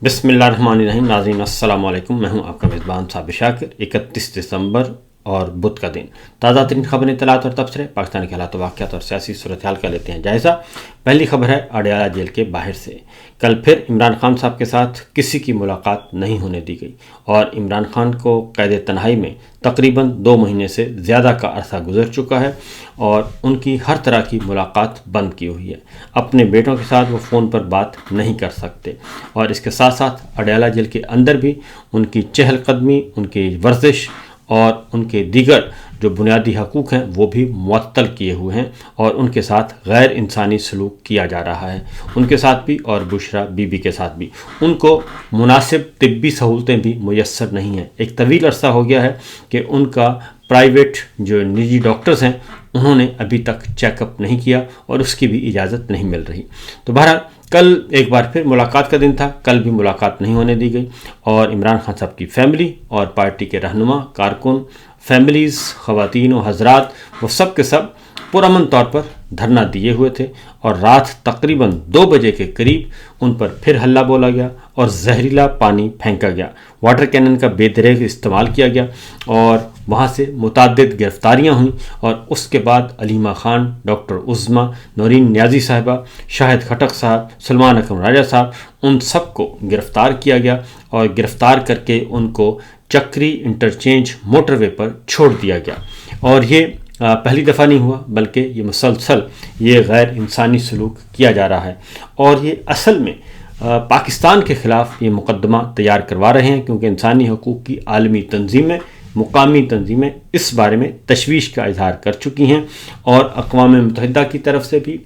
بسم اللہ الرحمن الرحیم. ناظرین السلام علیکم. میں ہوں آپ کا میزبان صابر شاکر. 31 دسمبر اور بدھ کا دن. تازہ ترین خبریں، اطلاعات اور تبصرے پاکستان کے حالات و واقعات اور سیاسی صورتحال کا لیتے ہیں جائزہ. پہلی خبر ہے اڈیالہ جیل کے باہر سے. کل پھر عمران خان صاحب کے ساتھ کسی کی ملاقات نہیں ہونے دی گئی اور عمران خان کو قید تنہائی میں تقریباً 2 مہینے سے زیادہ کا عرصہ گزر چکا ہے اور ان کی ہر طرح کی ملاقات بند کی ہوئی ہے. اپنے بیٹوں کے ساتھ وہ فون پر بات نہیں کر سکتے اور اس کے ساتھ ساتھ اڈیالہ جیل کے اندر بھی ان کی چہل قدمی، ان کی ورزش اور ان کے دیگر جو بنیادی حقوق ہیں وہ بھی معطل کیے ہوئے ہیں اور ان کے ساتھ غیر انسانی سلوک کیا جا رہا ہے. ان کے ساتھ بھی اور بشرا بی بی کے ساتھ بھی. ان کو مناسب طبی سہولتیں بھی میسر نہیں ہیں. ایک طویل عرصہ ہو گیا ہے کہ ان کا پرائیویٹ جو نجی ڈاکٹرز ہیں انہوں نے ابھی تک چیک اپ نہیں کیا اور اس کی بھی اجازت نہیں مل رہی. تو بہرحال کل ایک بار پھر ملاقات کا دن تھا. کل بھی ملاقات نہیں ہونے دی گئی اور عمران خان صاحب کی فیملی اور پارٹی کے رہنما، کارکن، فیملیز، خواتین و حضرات، وہ سب کے سب پرامن طور پر دھرنا دیے ہوئے تھے اور رات تقریباً 2 بجے کے قریب ان پر پھر حلہ بولا گیا اور زہریلا پانی پھینکا گیا. واٹر کینن کا بے دریغ استعمال کیا گیا اور وہاں سے متعدد گرفتاریاں ہوئیں اور اس کے بعد علیمہ خان، ڈاکٹر عظمیٰ، نورین نیازی صاحبہ، شاہد خٹک صاحب، سلمان اکرم راجہ صاحب، ان سب کو گرفتار کیا گیا اور گرفتار کر کے ان کو چکری انٹرچینج موٹر وے پر چھوڑ دیا گیا. اور یہ پہلی دفعہ نہیں ہوا بلکہ یہ مسلسل یہ غیر انسانی سلوک کیا جا رہا ہے اور یہ اصل میں پاکستان کے خلاف یہ مقدمہ تیار کروا رہے ہیں کیونکہ انسانی حقوق کی عالمی تنظیمیں، مقامی تنظیمیں اس بارے میں تشویش کا اظہار کر چکی ہیں اور اقوام متحدہ کی طرف سے بھی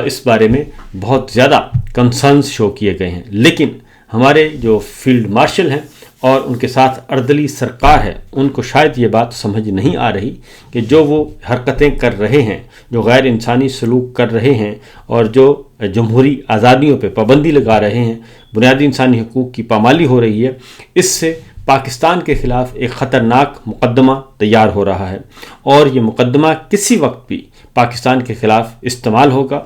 اس بارے میں بہت زیادہ کنسرنز شو کیے گئے ہیں. لیکن ہمارے جو فیلڈ مارشل ہیں اور ان کے ساتھ اردلی سرکار ہے ان کو شاید یہ بات سمجھ نہیں آ رہی کہ جو وہ حرکتیں کر رہے ہیں، جو غیر انسانی سلوک کر رہے ہیں اور جو جمہوری آزادیوں پہ پابندی لگا رہے ہیں، بنیادی انسانی حقوق کی پامالی ہو رہی ہے، اس سے پاکستان کے خلاف ایک خطرناک مقدمہ تیار ہو رہا ہے اور یہ مقدمہ کسی وقت بھی پاکستان کے خلاف استعمال ہوگا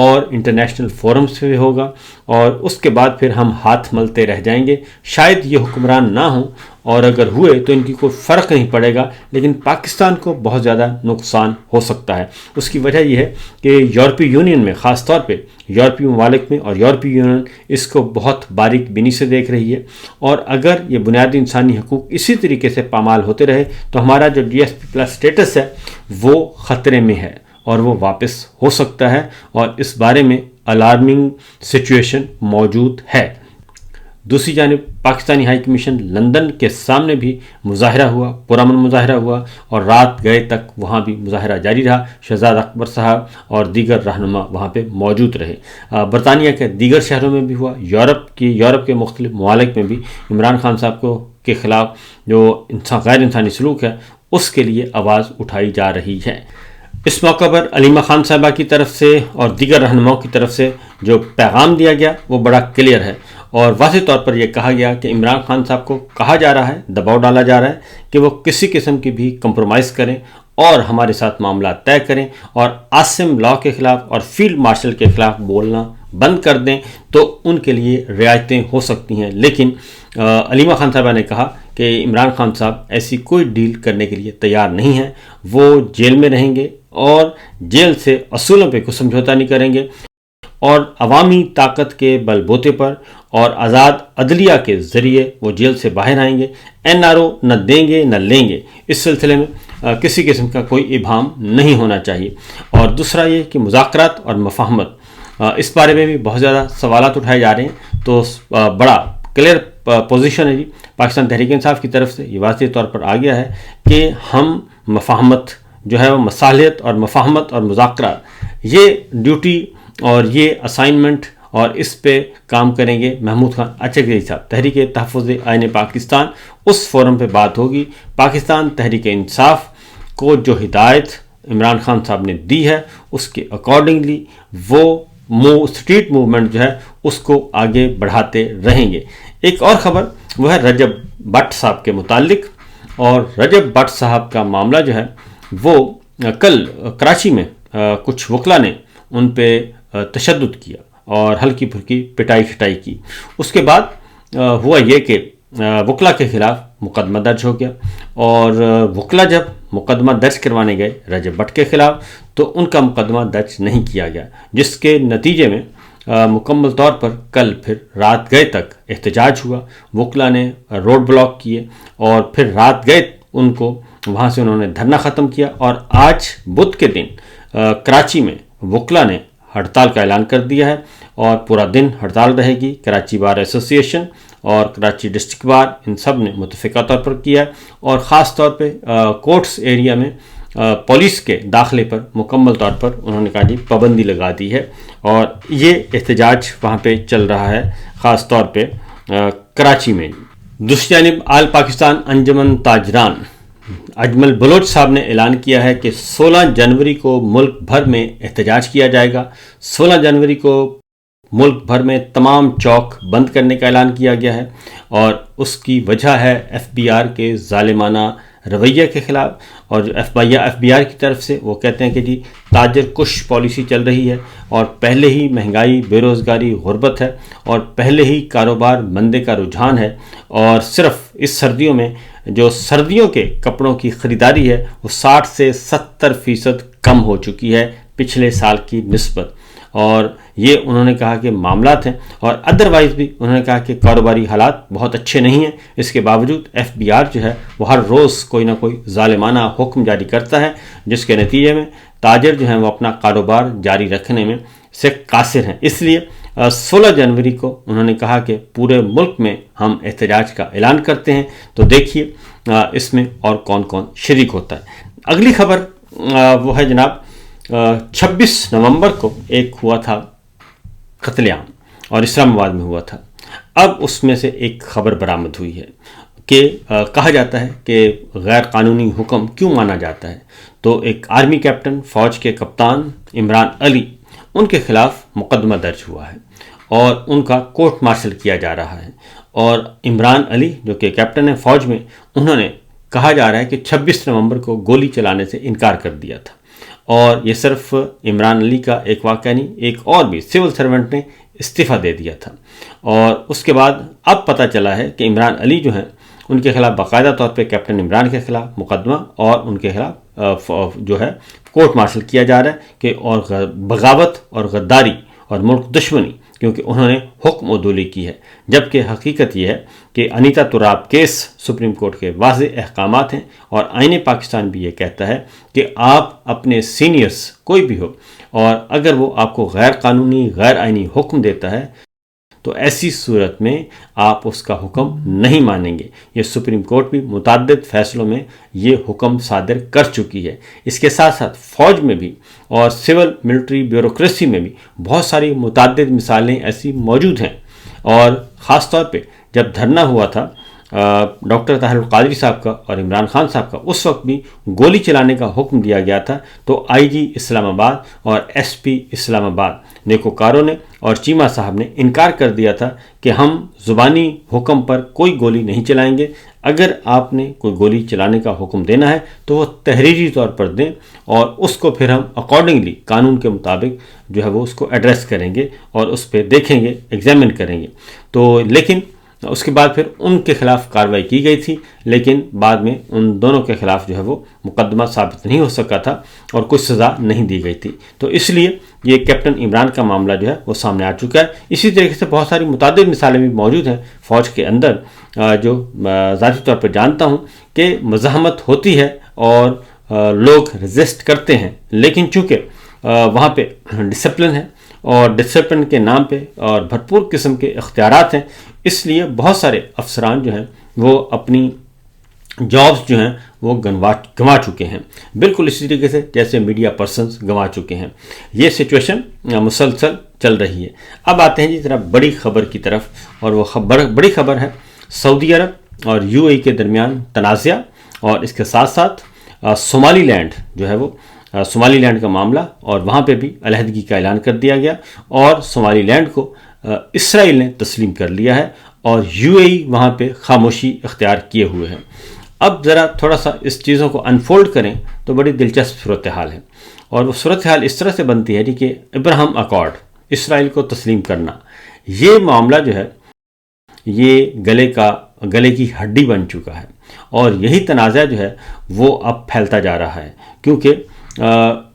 اور انٹرنیشنل فورمز پہ ہوگا اور اس کے بعد پھر ہم ہاتھ ملتے رہ جائیں گے. شاید یہ حکمران نہ ہوں اور اگر ہوئے تو ان کی کوئی فرق نہیں پڑے گا لیکن پاکستان کو بہت زیادہ نقصان ہو سکتا ہے. اس کی وجہ یہ ہے کہ یورپی یونین میں، خاص طور پہ یورپی ممالک میں، اور یورپی یونین اس کو بہت باریک بینی سے دیکھ رہی ہے اور اگر یہ بنیادی انسانی حقوق اسی طریقے سے پامال ہوتے رہے تو ہمارا جو GSP+ سٹیٹس ہے وہ خطرے میں ہے اور وہ واپس ہو سکتا ہے اور اس بارے میں الارمنگ سچویشن موجود ہے. دوسری جانب پاکستانی ہائی کمیشن لندن کے سامنے بھی مظاہرہ ہوا، پرامن مظاہرہ ہوا اور رات گئے تک وہاں بھی مظاہرہ جاری رہا. شہزاد اکبر صاحب اور دیگر رہنما وہاں پہ موجود رہے. برطانیہ کے دیگر شہروں میں بھی ہوا. یورپ کے مختلف ممالک میں بھی عمران خان صاحب کے خلاف جو غیر انسانی سلوک ہے اس کے لیے آواز اٹھائی جا رہی ہے. اس موقع پر علیمہ خان صاحبہ کی طرف سے اور دیگر رہنماؤں کی طرف سے جو پیغام دیا گیا وہ بڑا کلیئر ہے اور واضح طور پر یہ کہا گیا کہ عمران خان صاحب کو کہا جا رہا ہے، دباؤ ڈالا جا رہا ہے کہ وہ کسی قسم کی بھی کمپرومائز کریں اور ہمارے ساتھ معاملات طے کریں اور عاصم لاء کے خلاف اور فیلڈ مارشل کے خلاف بولنا بند کر دیں تو ان کے لیے رعایتیں ہو سکتی ہیں. لیکن علیمہ خان صاحبہ نے کہا کہ عمران خان صاحب ایسی کوئی ڈیل کرنے کے لیے تیار نہیں ہیں. وہ جیل میں رہیں گے اور جیل سے اصولوں پہ کوئی سمجھوتہ نہیں کریں گے اور عوامی طاقت کے بل بوتے پر اور آزاد عدلیہ کے ذریعے وہ جیل سے باہر آئیں گے. NRO نہ دیں گے نہ لیں گے. اس سلسلے میں کسی قسم کا کوئی ابہام نہیں ہونا چاہیے. اور دوسرا یہ کہ مذاکرات اور مفاہمت، اس بارے میں بھی بہت زیادہ سوالات اٹھائے جا رہے ہیں. تو بڑا کلیئر پوزیشن ہے جی پاکستان تحریک انصاف کی طرف سے. یہ واضح طور پر آ گیا ہے کہ ہم مفاہمت جو ہے وہ مصالحت اور مفاہمت اور مذاکرات، یہ ڈیوٹی اور یہ اسائنمنٹ اور اس پہ کام کریں گے. محمود خان اچھے صاحب، تحریک تحفظ آئین پاکستان، اس فورم پہ بات ہوگی. پاکستان تحریک انصاف کو جو ہدایت عمران خان صاحب نے دی ہے اس کے اکارڈنگلی وہ اسٹریٹ موومنٹ جو ہے اس کو آگے بڑھاتے رہیں گے. ایک اور خبر وہ ہے رجب بٹ صاحب کے متعلق اور رجب بٹ صاحب کا معاملہ جو ہے وہ کل کراچی میں کچھ وکلا نے ان پہ تشدد کیا اور ہلکی پھلکی پٹائی شٹائی کی۔ اس کے بعد ہوا یہ کہ وکلا کے خلاف مقدمہ درج ہو گیا، اور وکلا جب مقدمہ درج کروانے گئے رجب بٹ کے خلاف تو ان کا مقدمہ درج نہیں کیا گیا، جس کے نتیجے میں مکمل طور پر کل پھر رات گئے تک احتجاج ہوا۔ وکلا نے روڈ بلاک کیے اور پھر رات گئے ان کو وہاں سے انہوں نے دھرنا ختم کیا، اور آج بدھ کے دن کراچی میں وکلا نے ہڑتال کا اعلان کر دیا ہے، اور پورا دن ہڑتال رہے گی۔ کراچی بار ایسوسی ایشن اور کراچی ڈسٹرکٹ بار ان سب نے متفقہ طور پر کیا ہے، اور خاص طور پہ کورٹس ایریا میں پولیس کے داخلے پر مکمل طور پر انہوں نے کہا جی پابندی لگا دی ہے، اور یہ احتجاج وہاں پہ چل رہا ہے خاص طور پہ کراچی میں۔ دوسری جانب آل پاکستان انجمن تاجران اجمل بلوچ صاحب نے اعلان کیا ہے کہ 16 جنوری کو ملک بھر میں احتجاج کیا جائے گا۔ 16 جنوری کو ملک بھر میں تمام چوک بند کرنے کا اعلان کیا گیا ہے، اور اس کی وجہ ہے ایف بی آر کے ظالمانہ رویہ کے خلاف، اور جو ایف بی آر کی طرف سے وہ کہتے ہیں کہ جی تاجر کش پالیسی چل رہی ہے، اور پہلے ہی مہنگائی، بے روزگاری، غربت ہے، اور پہلے ہی کاروبار مندے کا رجحان ہے، اور صرف اس سردیوں میں جو سردیوں کے کپڑوں کی خریداری ہے وہ 60 سے 70% کم ہو چکی ہے پچھلے سال کی نسبت، اور یہ انہوں نے کہا کہ معاملات ہیں، اور ادروائز بھی انہوں نے کہا کہ کاروباری حالات بہت اچھے نہیں ہیں۔ اس کے باوجود ایف بی آر جو ہے وہ ہر روز کوئی نہ کوئی ظالمانہ حکم جاری کرتا ہے، جس کے نتیجے میں تاجر جو ہیں وہ اپنا کاروبار جاری رکھنے میں سے قاصر ہیں۔ اس لیے 16 جنوری کو انہوں نے کہا کہ پورے ملک میں ہم احتجاج کا اعلان کرتے ہیں، تو دیکھیے اس میں اور کون کون شریک ہوتا ہے۔ اگلی خبر وہ ہے جناب 26 نومبر کو ایک ہوا تھا قتل عام، اور اسلام آباد میں ہوا تھا۔ اب اس میں سے ایک خبر برآمد ہوئی ہے کہ کہا جاتا ہے کہ غیر قانونی حکم کیوں مانا جاتا ہے، تو ایک آرمی کیپٹن، فوج کے کپتان عمران علی، ان کے خلاف مقدمہ درج ہوا ہے اور ان کا کورٹ مارشل کیا جا رہا ہے، اور عمران علی جو کہ کیپٹن ہے فوج میں، انہوں نے کہا جا رہا ہے کہ 26 نومبر کو گولی چلانے سے انکار کر دیا تھا، اور یہ صرف عمران علی کا ایک واقعہ نہیں، ایک اور بھی سول سرونٹ نے استعفیٰ دے دیا تھا، اور اس کے بعد اب پتہ چلا ہے کہ عمران علی جو ہیں ان کے خلاف باقاعدہ طور پہ کیپٹن عمران کے خلاف مقدمہ اور ان کے خلاف جو ہے کورٹ مارشل کیا جا رہا ہے کہ اور بغاوت اور غداری اور ملک دشمنی، کیونکہ انہوں نے حکم عدولی کی ہے، جبکہ حقیقت یہ ہے کہ انیتا تراب کیس سپریم کورٹ کے واضح احکامات ہیں، اور آئین پاکستان بھی یہ کہتا ہے کہ آپ اپنے سینئرز کوئی بھی ہو، اور اگر وہ آپ کو غیر قانونی غیر آئینی حکم دیتا ہے تو ایسی صورت میں آپ اس کا حکم نہیں مانیں گے۔ یہ سپریم کورٹ بھی متعدد فیصلوں میں یہ حکم صادر کر چکی ہے۔ اس کے ساتھ ساتھ فوج میں بھی اور سول ملٹری بیوروکریسی میں بھی بہت ساری متعدد مثالیں ایسی موجود ہیں، اور خاص طور پہ جب دھرنا ہوا تھا ڈاکٹر طاہر القادری صاحب کا اور عمران خان صاحب کا، اس وقت بھی گولی چلانے کا حکم دیا گیا تھا، تو آئی جی اسلام آباد اور ایس پی اسلام آباد نیکوکاروں نے اور چیمہ صاحب نے انکار کر دیا تھا کہ ہم زبانی حکم پر کوئی گولی نہیں چلائیں گے، اگر آپ نے کوئی گولی چلانے کا حکم دینا ہے تو وہ تحریری طور پر دیں، اور اس کو پھر ہم اکارڈنگلی قانون کے مطابق جو ہے وہ اس کو ایڈریس کریں گے اور اس پہ دیکھیں گے، ایگزامن کریں گے۔ تو لیکن اس کے بعد پھر ان کے خلاف کارروائی کی گئی تھی، لیکن بعد میں ان دونوں کے خلاف جو ہے وہ مقدمہ ثابت نہیں ہو سکا تھا اور کوئی سزا نہیں دی گئی تھی، تو اس لیے یہ کیپٹن عمران کا معاملہ جو ہے وہ سامنے آ چکا ہے۔ اسی طریقے سے بہت ساری متعدد مثالیں بھی موجود ہیں فوج کے اندر، جو ذاتی طور پر جانتا ہوں کہ مزاحمت ہوتی ہے اور لوگ ریزسٹ کرتے ہیں، لیکن چونکہ وہاں پہ ڈسپلن ہے اور ڈسپلن کے نام پہ اور بھرپور قسم کے اختیارات ہیں، اس لیے بہت سارے افسران جو ہیں وہ اپنی جابز جو ہیں وہ گنوا چکے ہیں، بالکل اسی طریقے سے جیسے میڈیا پرسنز گنوا چکے ہیں۔ یہ سچویشن مسلسل چل رہی ہے۔ اب آتے ہیں جی ذرا بڑی خبر کی طرف، اور وہ بڑی خبر ہے سعودی عرب اور یو اے کے درمیان تنازع، اور اس کے ساتھ ساتھ صومالی لینڈ جو ہے وہ صومالی لینڈ کا معاملہ، اور وہاں پہ بھی علیحدگی کا اعلان کر دیا گیا، اور صومالی لینڈ کو اسرائیل نے تسلیم کر لیا ہے، اور یو اے ای وہاں پہ خاموشی اختیار کیے ہوئے ہیں۔ اب ذرا تھوڑا سا اس چیزوں کو انفولڈ کریں تو بڑی دلچسپ صورتحال ہے، اور وہ صورتحال اس طرح سے بنتی ہے کہ ابراہم اکارڈ، اسرائیل کو تسلیم کرنا، یہ معاملہ جو ہے یہ گلے کی ہڈی بن چکا ہے، اور یہی تنازع جو ہے وہ اب پھیلتا جا رہا ہے، کیونکہ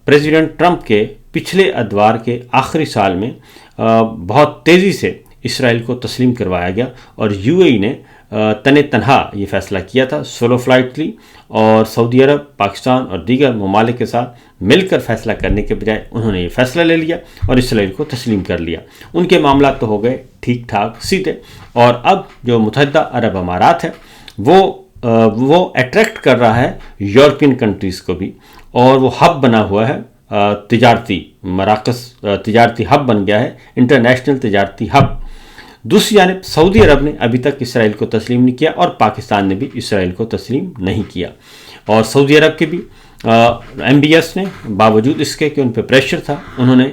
پریزیڈنٹ ٹرمپ کے پچھلے ادوار کے آخری سال میں بہت تیزی سے اسرائیل کو تسلیم کروایا گیا، اور یو اے ای نے تنہا یہ فیصلہ کیا تھا سولو فلائٹ لی، اور سعودی عرب، پاکستان اور دیگر ممالک کے ساتھ مل کر فیصلہ کرنے کے بجائے انہوں نے یہ فیصلہ لے لیا اور اسرائیل کو تسلیم کر لیا۔ ان کے معاملات تو ہو گئے ٹھیک ٹھاک سیدھے، اور اب جو متحدہ عرب امارات ہے وہ اٹریکٹ کر رہا ہے یورپین کنٹریز کو بھی، اور وہ ہب بنا ہوا ہے، تجارتی مراکز، تجارتی ہب بن گیا ہے، انٹرنیشنل تجارتی ہب۔ دوسری جانب سعودی عرب نے ابھی تک اسرائیل کو تسلیم نہیں کیا، اور پاکستان نے بھی اسرائیل کو تسلیم نہیں کیا، اور سعودی عرب کے بھی ایم بی ایس نے باوجود اس کے کہ ان پہ پریشر تھا، انہوں نے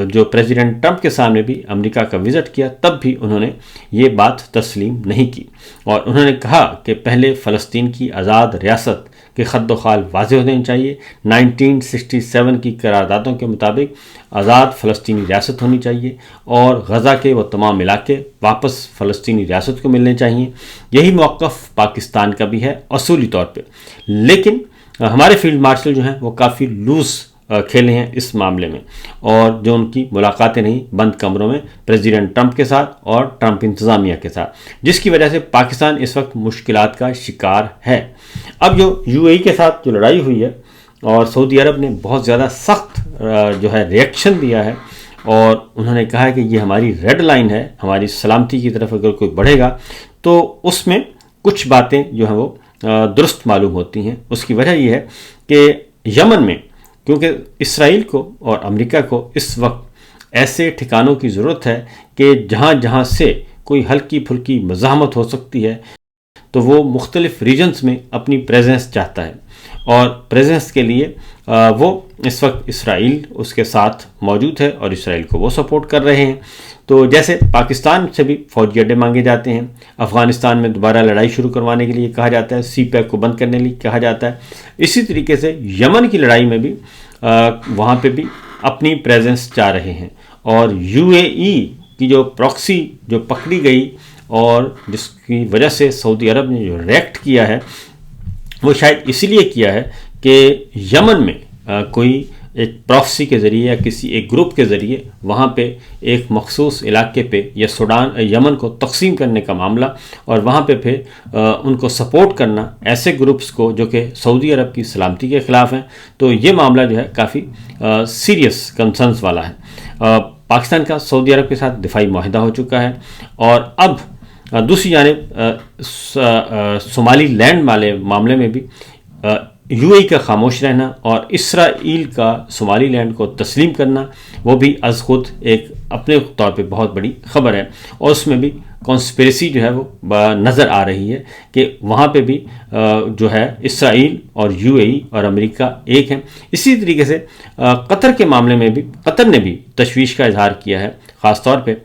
جو پریزیڈنٹ ٹرمپ کے سامنے بھی امریکہ کا وزٹ کیا، تب بھی انہوں نے یہ بات تسلیم نہیں کی، اور انہوں نے کہا کہ پہلے فلسطین کی آزاد ریاست کے خط و خال واضح ہونے چاہیے، 1967 کی قراردادوں کے مطابق آزاد فلسطینی ریاست ہونی چاہیے، اور غزہ کے وہ تمام علاقے واپس فلسطینی ریاست کو ملنے چاہیے۔ یہی موقف پاکستان کا بھی ہے اصولی طور پہ، لیکن ہمارے فیلڈ مارشل جو ہیں وہ کافی لوز کھیلے ہیں اس معاملے میں، اور جو ان کی ملاقاتیں رہیں بند کمروں میں پریزیڈنٹ ٹرمپ کے ساتھ اور ٹرمپ انتظامیہ کے ساتھ، جس کی وجہ سے پاکستان اس وقت مشکلات کا شکار ہے۔ اب جو یو اے ای کے ساتھ جو لڑائی ہوئی ہے، اور سعودی عرب نے بہت زیادہ سخت جو ہے ریئیکشن دیا ہے، اور انہوں نے کہا کہ یہ ہماری ریڈ لائن ہے، ہماری سلامتی کی طرف اگر کوئی بڑھے گا تو اس میں کچھ باتیں جو ہیں وہ درست معلوم ہوتی ہیں۔ اس کی وجہ یہ ہے کہ یمن میں، کیونکہ اسرائیل کو اور امریکہ کو اس وقت ایسے ٹھکانوں کی ضرورت ہے کہ جہاں سے کوئی ہلکی پھلکی مزاحمت ہو سکتی ہے، تو وہ مختلف ریجنز میں اپنی پریزنس چاہتا ہے، اور پریزنس کے لیے وہ اس وقت اسرائیل اس کے ساتھ موجود ہے، اور اسرائیل کو وہ سپورٹ کر رہے ہیں۔ تو جیسے پاکستان سے بھی فوجی اڈے مانگے جاتے ہیں، افغانستان میں دوبارہ لڑائی شروع کروانے کے لیے کہا جاتا ہے، سی پیک کو بند کرنے کے لیے کہا جاتا ہے، اسی طریقے سے یمن کی لڑائی میں بھی وہاں پہ بھی اپنی پریزنس چاہ رہے ہیں، اور یو اے ای کی جو پراکسی جو پکڑی گئی، اور جس کی وجہ سے سعودی عرب نے جو ریئیکٹ کیا ہے، وہ شاید اسی لیے کیا ہے کہ یمن میں کوئی ایک پراکسی کے ذریعے یا کسی ایک گروپ کے ذریعے وہاں پہ ایک مخصوص علاقے پہ یا یمن کو تقسیم کرنے کا معاملہ، اور وہاں پہ پھر ان کو سپورٹ کرنا ایسے گروپس کو جو کہ سعودی عرب کی سلامتی کے خلاف ہیں، تو یہ معاملہ جو ہے کافی سیریس کنسرنس والا ہے۔ پاکستان کا سعودی عرب کے ساتھ دفاعی معاہدہ ہو چکا ہے، اور اب دوسری جانب صومالی لینڈ والے معاملے میں بھی یو اے ای کا خاموش رہنا اور اسرائیل کا صومالی لینڈ کو تسلیم کرنا، وہ بھی از خود ایک اپنے طور پہ بہت بڑی خبر ہے، اور اس میں بھی کانسپریسی جو ہے وہ نظر آ رہی ہے کہ وہاں پہ بھی جو ہے اسرائیل اور یو اے ای اور امریکہ ایک ہیں۔ اسی طریقے سے قطر کے معاملے میں بھی قطر نے بھی تشویش کا اظہار کیا ہے، خاص طور پہ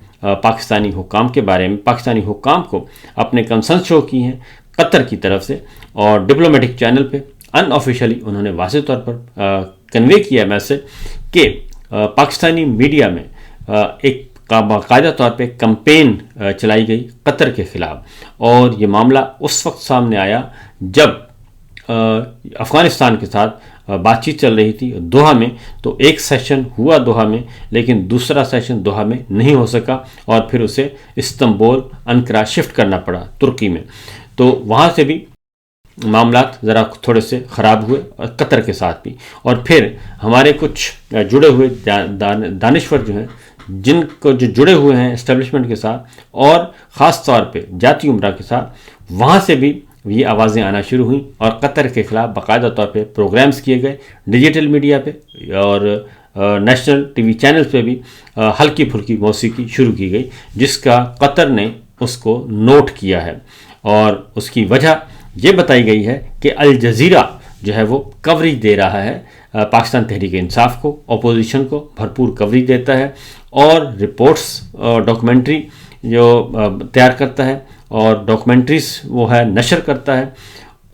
پاکستانی حکام کے بارے میں، پاکستانی حکام کو اپنے کنسرن شو کی ہیں قطر کی طرف سے، اور ڈپلومیٹک چینل پہ ان آفیشلی انہوں نے واضح طور پر کنوے کیا میسج کہ پاکستانی میڈیا میں ایک باقاعدہ طور پہ کمپین چلائی گئی قطر کے خلاف، اور یہ معاملہ اس وقت سامنے آیا جب افغانستان کے ساتھ بات چیت چل رہی تھی دوحہ میں، تو ایک سیشن ہوا دوحہ میں، لیکن دوسرا سیشن دوحہ میں نہیں ہو سکا، اور پھر اسے استنبول، انقرہ شفٹ کرنا پڑا ترکی میں، تو وہاں سے بھی معاملات ذرا تھوڑے سے خراب ہوئے قطر کے ساتھ بھی۔ اور پھر ہمارے کچھ جڑے ہوئے دانشور جو ہیں، جن کو جو جڑے ہوئے ہیں اسٹیبلشمنٹ کے ساتھ اور خاص طور پہ جاتی عمرہ کے ساتھ، وہاں سے بھی یہ آوازیں آنا شروع ہوئیں، اور قطر کے خلاف باقاعدہ طور پہ پروگرامز کیے گئے ڈیجیٹل میڈیا پہ، اور نیشنل ٹی وی چینلز پہ بھی ہلکی پھلکی موسیقی شروع کی گئی، جس کا قطر نے اس کو نوٹ کیا ہے، اور اس کی وجہ یہ بتائی گئی ہے کہ الجزیرہ جو ہے وہ کوریج دے رہا ہے پاکستان تحریک انصاف کو، اپوزیشن کو بھرپور کوریج دیتا ہے، اور رپورٹس ڈاکومنٹری جو تیار کرتا ہے، اور ڈاکومنٹریز وہ ہے نشر کرتا ہے۔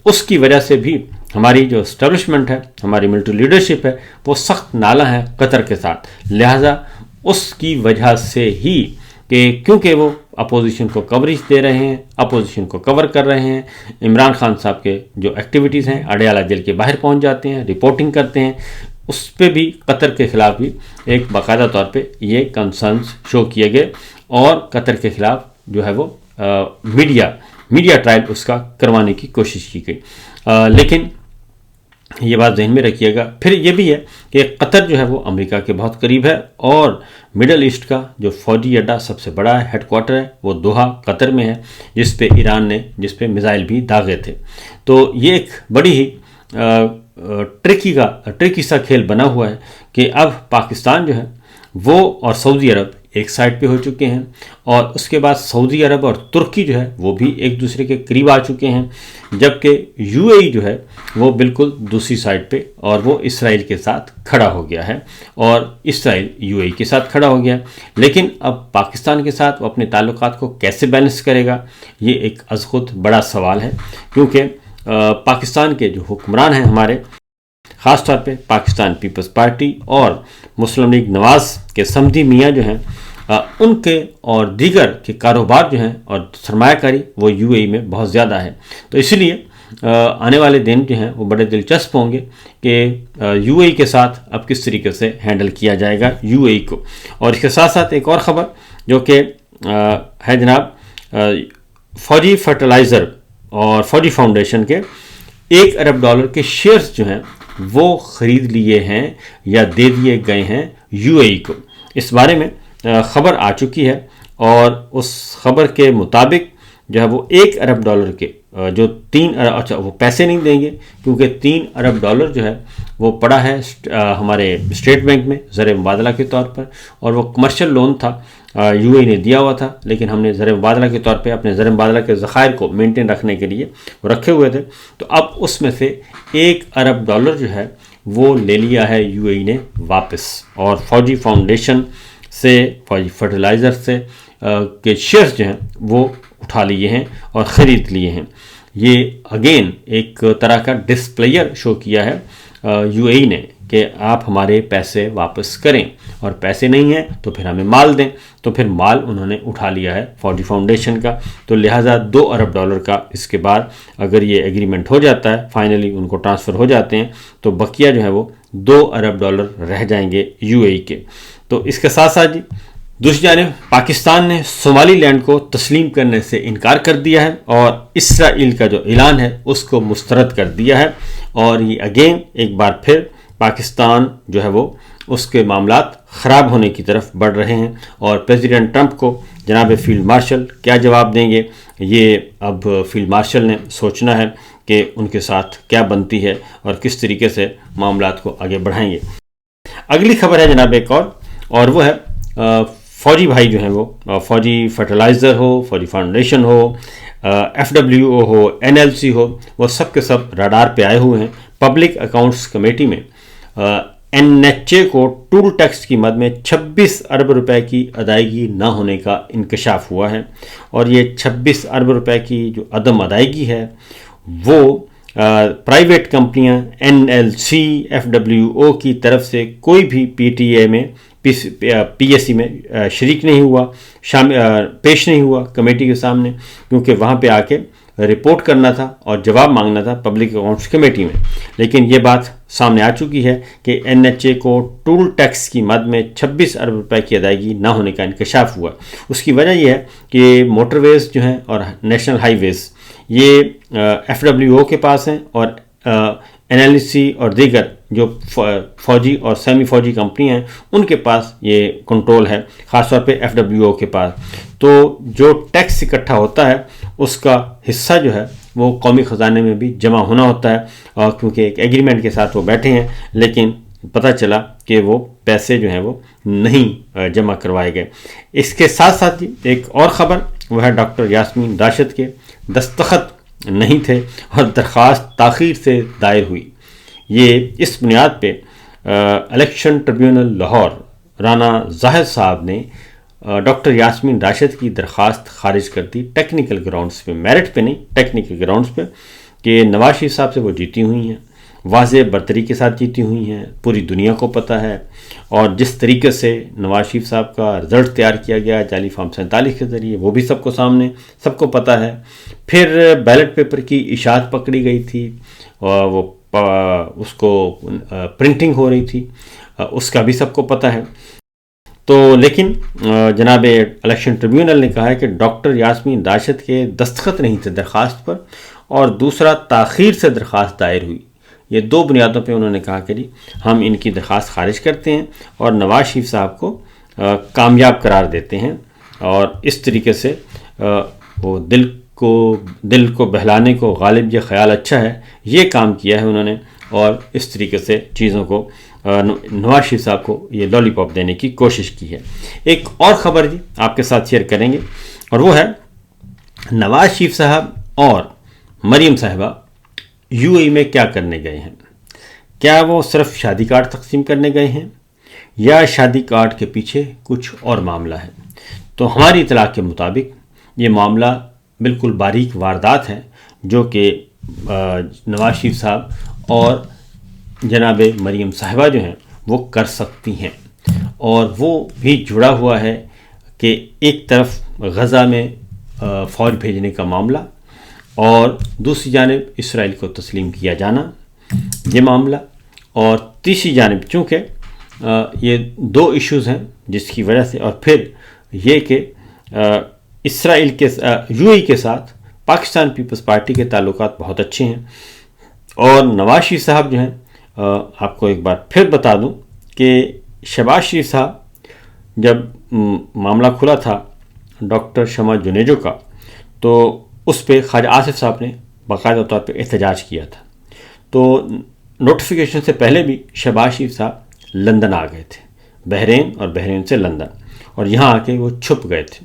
اس کی وجہ سے بھی ہماری جو اسٹیبلشمنٹ ہے، ہماری ملٹری لیڈرشپ ہے، وہ سخت نالاں ہے قطر کے ساتھ، لہٰذا اس کی وجہ سے ہی کہ کیونکہ وہ اپوزیشن کو کوریج دے رہے ہیں، اپوزیشن کو کور کر رہے ہیں، عمران خان صاحب کے جو ایکٹیویٹیز ہیں اڈیالہ جیل کے باہر پہنچ جاتے ہیں، رپورٹنگ کرتے ہیں، اس پہ بھی قطر کے خلاف بھی ایک باقاعدہ طور پہ یہ کنسرنز شو کیے گئے اور قطر کے خلاف جو ہے وہ میڈیا ٹرائل اس کا کروانے کی کوشش کی گئی، لیکن یہ بات ذہن میں رکھیے گا۔ پھر یہ بھی ہے کہ قطر جو ہے وہ امریکہ کے بہت قریب ہے اور مڈل ایسٹ کا جو فوجی اڈہ سب سے بڑا ہے، ہیڈ کوارٹر ہے، وہ دوحہ قطر میں ہے، جس پہ ایران نے میزائل بھی داغے تھے۔ تو یہ ایک بڑی ہی ٹرکی سا کھیل بنا ہوا ہے کہ اب پاکستان جو ہے وہ اور سعودی عرب ایک سائڈ پہ ہو چکے ہیں، اور اس کے بعد سعودی عرب اور ترکی جو ہے وہ بھی ایک دوسرے کے قریب آ چکے ہیں، جبکہ یو اے ای جو ہے وہ بالکل دوسری سائڈ پہ، اور وہ اسرائیل کے ساتھ کھڑا ہو گیا ہے، اور اسرائیل یو اے ای کے ساتھ کھڑا ہو گیا ہے۔ لیکن اب پاکستان کے ساتھ وہ اپنے تعلقات کو کیسے بیلنس کرے گا، یہ ایک از خود بڑا سوال ہے، کیونکہ پاکستان کے جو حکمران ہیں ہمارے، خاص طور پہ پاکستان پیپلز پارٹی اور مسلم لیگ نواز کے سمدھی میاں جو ہیں، ان کے اور دیگر کے کاروبار جو ہیں اور سرمایہ کاری وہ یو اے ای میں بہت زیادہ ہے۔ تو اس لیے آنے والے دن جو ہیں وہ بڑے دلچسپ ہوں گے کہ یو اے ای کے ساتھ اب کس طریقے سے ہینڈل کیا جائے گا یو اے ای کو۔ اور اس کے ساتھ ساتھ ایک اور خبر جو کہ ہے جناب، فوجی فرٹیلائزر اور فوجی فاؤنڈیشن کے $1 ارب کے شیئرز جو ہیں وہ خرید لیے ہیں یا دے دیے گئے ہیں یو اے ای کو۔ اس بارے میں خبر آ چکی ہے، اور اس خبر کے مطابق جو ہے وہ $1 ارب کے جو 3 ارب، اچھا وہ پیسے نہیں دیں گے کیونکہ $3 ارب جو ہے وہ پڑا ہے ہمارے اسٹیٹ بینک میں زر مبادلہ کے طور پر، اور وہ کمرشل لون تھا، یو اے ای نے دیا ہوا تھا، لیکن ہم نے زر مبادلہ کے طور پہ اپنے زر مبادلہ کے ذخائر کو مینٹین رکھنے کے لیے وہ رکھے ہوئے تھے۔ تو اب اس میں سے $1 ارب جو ہے وہ لے لیا ہے یو اے ای نے واپس، اور فوجی فاؤنڈیشن سے، فوجی فرٹیلائزر سے کے شیئرز جو ہیں وہ اٹھا لیے ہیں اور خرید لیے ہیں۔ یہ اگین ایک طرح کا ڈسپلیئر شو کیا ہے یو اے ای نے کہ آپ ہمارے پیسے واپس کریں، اور پیسے نہیں ہیں تو پھر ہمیں مال دیں، تو پھر مال انہوں نے اٹھا لیا ہے فوجی فاؤنڈیشن کا۔ تو لہٰذا $2 ارب کا اس کے بعد اگر یہ ایگریمنٹ ہو جاتا ہے، فائنلی ان کو ٹرانسفر ہو جاتے ہیں، تو بقیہ جو ہے وہ $2 ارب رہ جائیں گے یو اے ای کے۔ تو اس کے ساتھ ساتھ دوسری جانب پاکستان نے صومالی لینڈ کو تسلیم کرنے سے انکار کر دیا ہے، اور اسرائیل کا جو اعلان ہے اس کو مسترد کر دیا ہے، اور یہ اگین ایک بار پھر پاکستان جو ہے وہ اس کے معاملات خراب ہونے کی طرف بڑھ رہے ہیں، اور پریزیڈنٹ ٹرمپ کو جناب فیلڈ مارشل کیا جواب دیں گے، یہ اب فیلڈ مارشل نے سوچنا ہے کہ ان کے ساتھ کیا بنتی ہے اور کس طریقے سے معاملات کو آگے بڑھائیں گے۔ اگلی خبر ہے جناب ایک اور وہ ہے فوجی بھائی جو ہیں وہ فوجی فرٹیلائزر ہو، فوجی فاؤنڈیشن ہو، ایف ڈبلیو او ہو، این ایل سی ہو، وہ سب کے سب راڈار پہ آئے ہوئے ہیں۔ پبلک اکاؤنٹس کمیٹی میں این ایچ اے کو ٹول ٹیکس کی مد میں $26 ارب کی ادائیگی نہ ہونے کا انکشاف ہوا ہے، اور یہ $26 ارب کی جو عدم ادائیگی ہے وہ پرائیویٹ کمپنیاں N L C, F W O کی طرف سے کوئی بھی پی ٹی اے میں، پی ایس سی میں شریک نہیں ہوا، پیش نہیں ہوا کمیٹی کے سامنے، کیونکہ وہاں پہ آ کے رپورٹ کرنا تھا اور جواب مانگنا تھا پبلک اکاؤنٹس کمیٹی میں۔ لیکن یہ بات سامنے آ چکی ہے کہ این ایچ اے کو ٹول ٹیکس کی مد میں $26 ارب کی ادائیگی نہ ہونے کا انکشاف ہوا۔ اس کی وجہ یہ ہے کہ موٹر ویز جو ہیں اور نیشنل ہائی ویز یہ ایف ڈبلیو او کے پاس ہیں، اور این ایل سی اور دیگر جو فوجی اور سیمی فوجی کمپنیاں ہیں ان کے پاس یہ کنٹرول ہے، خاص طور پہ ایف ڈبلیو او کے پاس۔ تو جو ٹیکس اکٹھا ہوتا ہے اس کا حصہ جو ہے وہ قومی خزانے میں بھی جمع ہونا ہوتا ہے، اور کیونکہ ایک ایگریمنٹ کے ساتھ وہ بیٹھے ہیں، لیکن پتہ چلا کہ وہ پیسے جو ہیں وہ نہیں جمع کروائے گئے۔ اس کے ساتھ ساتھ ایک اور خبر وہ ہے ڈاکٹر یاسمین راشد کے دستخط نہیں تھے اور درخواست تاخیر سے دائر ہوئی۔ یہ اس بنیاد پہ الیکشن ٹریبیونل لاہور رانا زاہد صاحب نے ڈاکٹر یاسمین راشد کی درخواست خارج کر دی، ٹیکنیکل گراؤنڈز پہ، میرٹ پہ نہیں، ٹیکنیکل گراؤنڈز پہ، کہ نواز شریف صاحب سے وہ جیتی ہوئی ہیں واضح برتری کے ساتھ جیتی ہوئی ہیں، پوری دنیا کو پتہ ہے، اور جس طریقے سے نواز شریف صاحب کا رزلٹ تیار کیا گیا جعلی فارم 47 کے ذریعے وہ بھی سب کو سامنے سب کو پتہ ہے۔ پھر بیلٹ پیپر کی اشاعت پکڑی گئی تھی اور وہ اس کو پرنٹنگ ہو رہی تھی، اس کا بھی سب کو پتہ ہے۔ تو لیکن جناب الیکشن ٹریبیونل نے کہا ہے کہ ڈاکٹر یاسمین راشد کے دستخط نہیں تھے درخواست پر، اور دوسرا تاخیر سے درخواست دائر ہوئی۔ یہ دو بنیادوں پہ انہوں نے کہا کہ جی ہم ان کی درخواست خارج کرتے ہیں اور نواز شریف صاحب کو کامیاب قرار دیتے ہیں، اور اس طریقے سے وہ دل کو بہلانے کو غالب یہ خیال اچھا ہے، یہ کام کیا ہے انہوں نے، اور اس طریقے سے چیزوں کو نواز شریف صاحب کو یہ لالی پاپ دینے کی کوشش کی ہے۔ ایک اور خبر جی آپ کے ساتھ شیئر کریں گے، اور وہ ہے نواز شریف صاحب اور مریم صاحبہ یو اے میں کیا کرنے گئے ہیں۔ کیا وہ صرف شادی کارڈ تقسیم کرنے گئے ہیں یا شادی کارڈ کے پیچھے کچھ اور معاملہ ہے؟ تو ہماری اطلاع کے مطابق یہ معاملہ بالکل باریک واردات ہے جو کہ نواز شریف صاحب اور جناب مریم صاحبہ جو ہیں وہ کر سکتی ہیں، اور وہ بھی جڑا ہوا ہے کہ ایک طرف غزہ میں فوج بھیجنے کا معاملہ اور دوسری جانب اسرائیل کو تسلیم کیا جانا یہ معاملہ، اور تیسری جانب چونکہ یہ دو ایشوز ہیں جس کی وجہ سے، اور پھر یہ کہ اسرائیل کے یو اے کے ساتھ پاکستان پیپلز پارٹی کے تعلقات بہت اچھے ہیں، اور نواز شریف صاحب جو ہیں آپ کو ایک بار پھر بتا دوں کہ شہباز شریف صاحب جب معاملہ کھلا تھا ڈاکٹر شمع جنیجو کا، تو اس پہ خواجہ آصف صاحب نے باقاعدہ طور پہ احتجاج کیا تھا۔ تو نوٹیفیکیشن سے پہلے بھی شہباز شریف صاحب لندن آ گئے تھے، بحرین، اور بحرین سے لندن، اور یہاں آ کے وہ چھپ گئے تھے،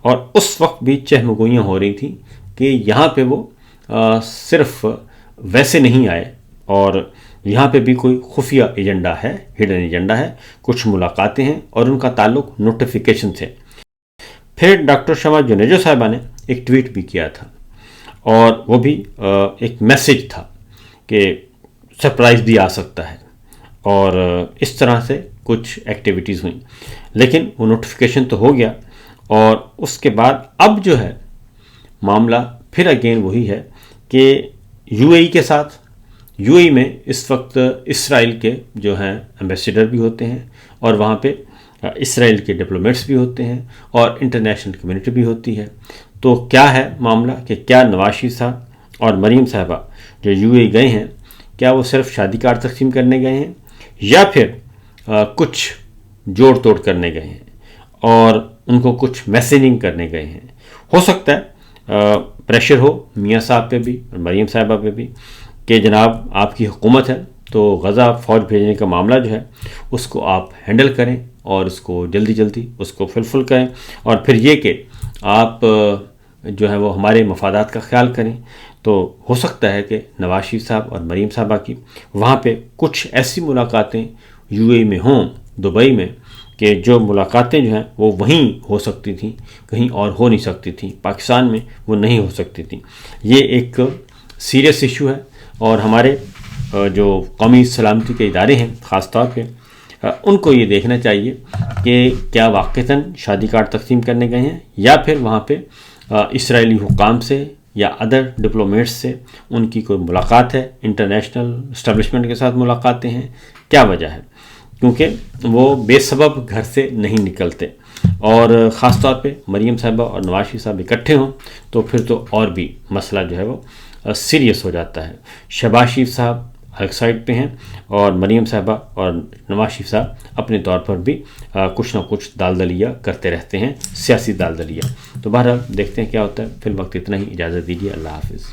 اور اس وقت بھی چہمگوئیاں ہو رہی تھیں کہ یہاں پہ وہ صرف ویسے نہیں آئے، اور یہاں پہ بھی کوئی خفیہ ایجنڈا ہے، ہڈن ایجنڈا ہے، کچھ ملاقاتیں ہیں، اور ان کا تعلق نوٹیفیکیشن سے۔ پھر ڈاکٹر شمع جنیجو صاحبہ نے ایک ٹویٹ بھی کیا تھا، اور وہ بھی ایک میسیج تھا کہ سرپرائز بھی آ سکتا ہے، اور اس طرح سے کچھ ایکٹیویٹیز ہوئیں، لیکن وہ نوٹیفیکیشن تو ہو گیا، اور اس کے بعد اب جو ہے معاملہ پھر اگین وہی ہے کہ یو اے کے ساتھ، یو اے میں اس وقت اسرائیل کے جو ہیں ایمبیسیڈر بھی ہوتے ہیں، اور وہاں پہ اسرائیل کے ڈپلومیٹس بھی ہوتے ہیں، اور انٹرنیشنل کمیونٹی بھی ہوتی ہے۔ تو کیا ہے معاملہ کہ کیا نواز شریف صاحب اور مریم صاحبہ جو یو اے گئے ہیں، کیا وہ صرف شادی کارڈ تقسیم کرنے گئے ہیں، یا پھر کچھ جوڑ توڑ کرنے گئے ہیں اور ان کو کچھ میسیجنگ کرنے گئے ہیں؟ ہو سکتا ہے پریشر ہو میاں صاحب پہ بھی اور مریم صاحبہ پہ بھی کہ جناب آپ کی حکومت ہے تو غزہ فوج بھیجنے کا معاملہ جو ہے اس کو آپ ہینڈل کریں، اور اس کو جلدی جلدی اس کو فلفل کریں، اور پھر یہ کہ آپ جو ہے وہ ہمارے مفادات کا خیال کریں۔ تو ہو سکتا ہے کہ نواز شریف صاحب اور مریم صاحبہ کی وہاں پہ کچھ ایسی ملاقاتیں یو اے میں ہوں، دبئی میں، کہ جو ملاقاتیں جو ہیں وہ وہیں ہو سکتی تھیں، کہیں اور ہو نہیں سکتی تھیں، پاکستان میں وہ نہیں ہو سکتی تھیں۔ یہ ایک سیریس ایشو ہے، اور ہمارے جو قومی سلامتی کے ادارے ہیں خاص طور پہ ان کو یہ دیکھنا چاہیے کہ کیا واقعتاً شادی کارڈ تقسیم کرنے گئے ہیں، یا پھر وہاں پہ اسرائیلی حکام سے یا ادر ڈپلومیٹس سے ان کی کوئی ملاقات ہے، انٹرنیشنل اسٹیبلشمنٹ کے ساتھ ملاقاتیں ہیں، کیا وجہ ہے؟ کیونکہ وہ بے سبب گھر سے نہیں نکلتے، اور خاص طور پہ مریم صاحبہ اور نواز شریف صاحب اکٹھے ہوں تو پھر تو اور بھی مسئلہ جو ہے وہ سیریس ہو جاتا ہے۔ شہباز شریف صاحب الگ سائڈ پہ ہیں، اور مریم صاحبہ اور نواز شریف صاحب اپنے طور پر بھی کچھ نہ کچھ دال دلیا کرتے رہتے ہیں، سیاسی دال دلیا۔ تو بہرحال دیکھتے ہیں کیا ہوتا ہے، فی الوقت اتنا ہی، اجازت دیجیے، اللہ حافظ۔